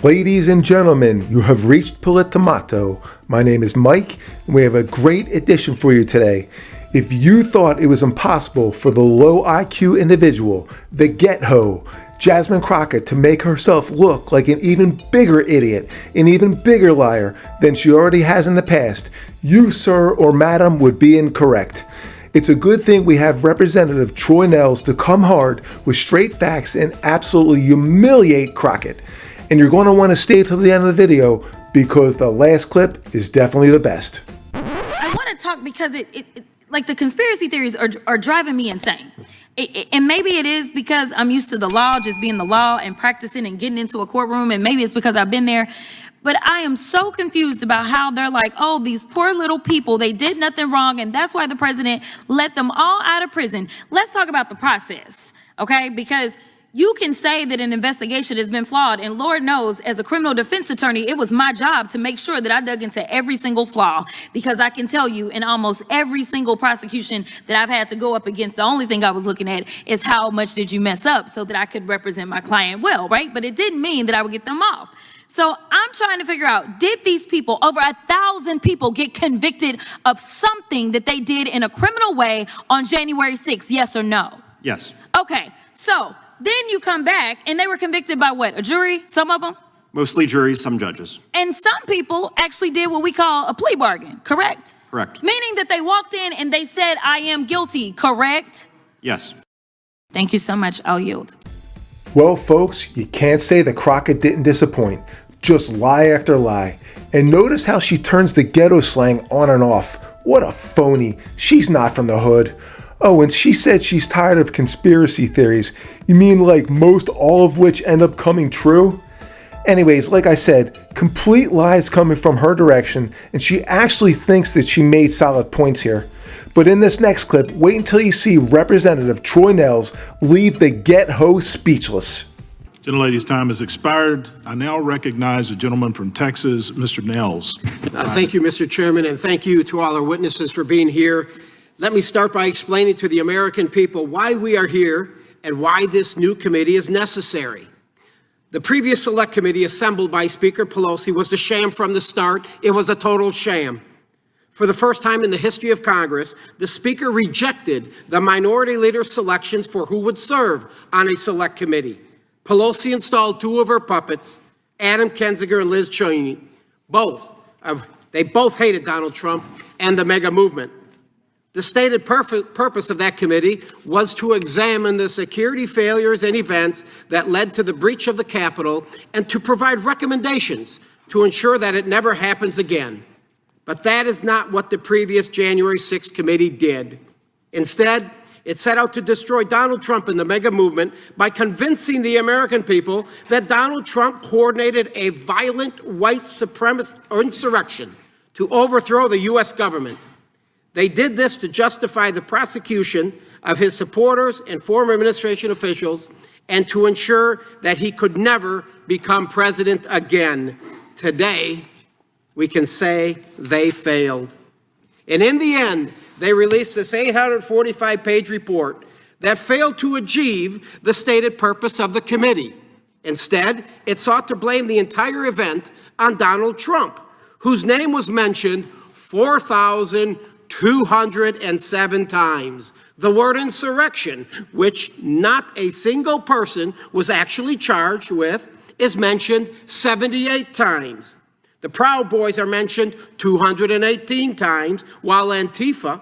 Ladies and gentlemen, you have reached Politomato. My name is Mike, and we have a great edition for you today. If you thought it was impossible for the low IQ individual, the GhettoHo, Jasmine Crockett, to make herself look like an even bigger idiot, an even bigger liar than she already has in the past, you, sir or madam, would be incorrect. It's a good thing we have Representative Troy Nehls to come hard with straight facts and absolutely humiliate Crockett. And you're going to want to stay till the end of the video because the last clip is definitely the best. I want to talk because like the conspiracy theories are driving me insane. And maybe it is because I'm used to the law just being the law and practicing and getting into a courtroom, and maybe it's because I've been there. But I am so confused about how they're like, oh, these poor little people, they did nothing wrong, and that's why the president let them all out of prison. Let's talk about the process, okay? Because you can say that an investigation has been flawed, and Lord knows, as a criminal defense attorney, it was my job to make sure that I dug into every single flaw, because I can tell you in almost every single prosecution that I've had to go up against, the only thing I was looking at is how much did you mess up so that I could represent my client well, right? But it didn't mean that I would get them off. So I'm trying to figure out, did these people, over 1,000 people, get convicted of something that they did in a criminal way on January 6th, yes or no? Yes. Okay, so then you come back and they were convicted by what, a jury, some of them? Mostly juries, some judges. And some people actually did what we call a plea bargain, correct? Correct. Meaning that they walked in and they said, I am guilty, correct? Yes. Thank you so much, I'll yield. Well, folks, you can't say that Crockett didn't disappoint. Just lie after lie. And notice how she turns the ghetto slang on and off. What a phony. She's not from the hood. Oh, and she said she's tired of conspiracy theories. You mean like most, all of which end up coming true? Anyways, like I said, complete lies coming from her direction, and she actually thinks that she made solid points here. But in this next clip, wait until you see Representative Troy Nehls leave the GhettoHo speechless. Gentlelady's time has expired. I now recognize the gentleman from Texas, Mr. Nehls. Thank you, Mr. Chairman, and thank you to all our witnesses for being here. Let me start by explaining to the American people why we are here and why this new committee is necessary. The previous select committee assembled by Speaker Pelosi was a sham from the start. It was a total sham. For the first time in the history of Congress, the Speaker rejected the minority leader's selections for who would serve on a select committee. Pelosi installed two of her puppets, Adam Kinzinger and Liz Cheney. They both hated Donald Trump and the MAGA movement. The stated purpose of that committee was to examine the security failures and events that led to the breach of the Capitol and to provide recommendations to ensure that it never happens again. But that is not what the previous January 6th committee did. Instead, it set out to destroy Donald Trump and the MAGA movement by convincing the American people that Donald Trump coordinated a violent white supremacist insurrection to overthrow the U.S. government. They did this to justify the prosecution of his supporters and former administration officials and to ensure that he could never become president again. Today, we can say they failed. And in the end, they released this 845-page report that failed to achieve the stated purpose of the committee. Instead, it sought to blame the entire event on Donald Trump, whose name was mentioned 4,207 times. The word insurrection, which not a single person was actually charged with, is mentioned 78 times. The Proud Boys are mentioned 218 times, while Antifa,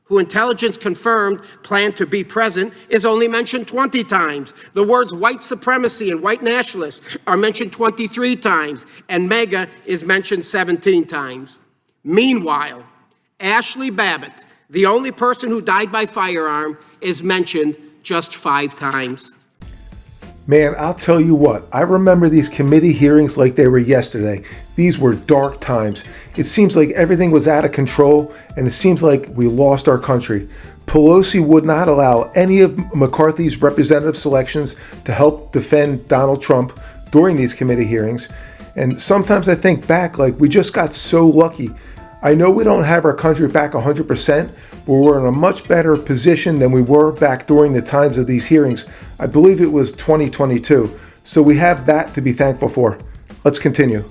who intelligence confirmed planned to be present, is only mentioned 20 times. The words white supremacy and white nationalists are mentioned 23 times, and MAGA is mentioned 17 times. Meanwhile, Ashley Babbitt, the only person who died by firearm, is mentioned just 5 times. Man, I'll tell you what, I remember these committee hearings like they were yesterday. These were dark times. It seems like everything was out of control, and it seems like we lost our country. Pelosi would not allow any of McCarthy's representative selections to help defend Donald Trump during these committee hearings. And sometimes I think back, like, we just got so lucky. I know we don't have our country back 100%, but we're in a much better position than we were back during the times of these hearings. I believe it was 2022. So we have that to be thankful for. Let's continue.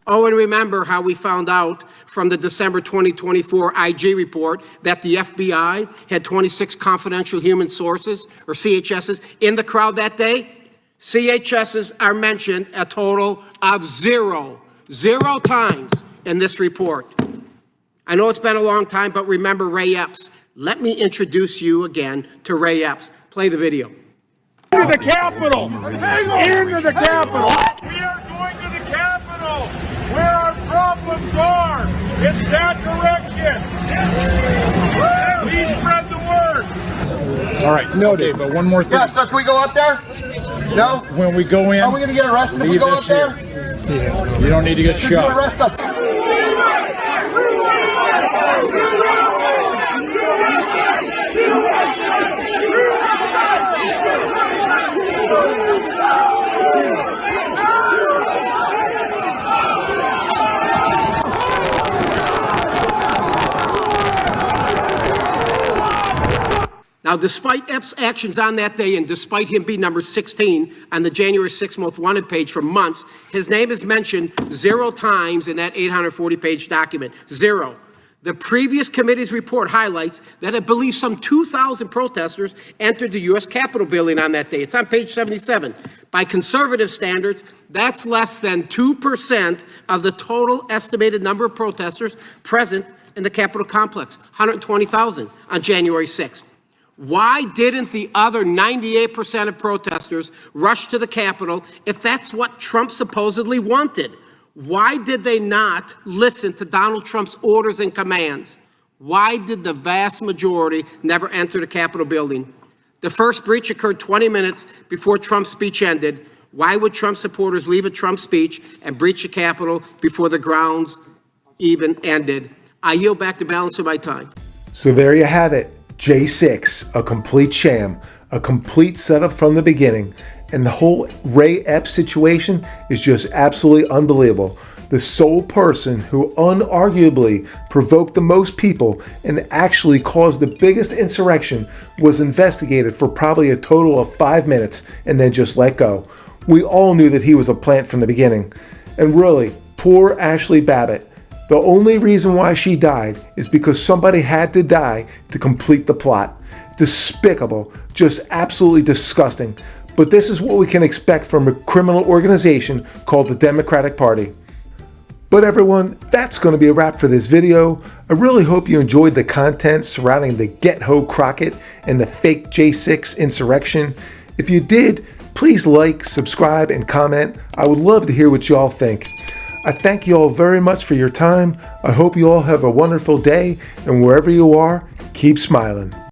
Oh, and remember how we found out from the December 2024 IG report that the FBI had 26 confidential human sources, or CHSs, in the crowd that day? CHSs are mentioned a total of zero times in this report. I know it's been a long time, but remember Ray Epps. Let me introduce you again to Ray Epps. Play the video. Into the Capitol! Into the Capitol! We are going to the Capitol, where our problems are. It's that direction. Please spread the word. All right, noted. Okay, but one more thing. Yeah, so can we go up there? No? When we go in, Are we going to get arrested if we go up there? Yeah. You don't need to get Just get shot. arrested. Now, despite Epps' actions on that day and despite him being number 16 on the January 6th most wanted page for months, his name is mentioned 0 times in that 840-page document. 0. The previous committee's report highlights that it believes some 2,000 protesters entered the U.S. Capitol building on that day. It's on page 77. By conservative standards, that's less than 2% of the total estimated number of protesters present in the Capitol complex, 120,000 on January 6th. Why didn't the other 98% of protesters rush to the Capitol if that's what Trump supposedly wanted? Why did they not listen to Donald Trump's orders and commands? Why did the vast majority never enter the Capitol building? The first breach occurred 20 minutes before Trump's speech ended. Why would Trump supporters leave a Trump speech and breach the Capitol before the grounds even ended? I yield back the balance of my time. So there you have it. J6, a complete sham, a complete setup from the beginning. And the whole Ray Epps situation is just absolutely unbelievable. The sole person who unarguably provoked the most people and actually caused the biggest insurrection was investigated for probably a total of 5 minutes and then just let go. We all knew that he was a plant from the beginning. And really, poor Ashley Babbitt. The only reason why she died is because somebody had to die to complete the plot. Despicable, just absolutely disgusting. But this is what we can expect from a criminal organization called the Democratic Party. But everyone, that's going to be a wrap for this video. I really hope you enjoyed the content surrounding the GhettoHo Crockett and the fake J6 insurrection. If you did, please like, subscribe, and comment. I would love to hear what you all think. I thank you all very much for your time. I hope you all have a wonderful day, and wherever you are, keep smiling.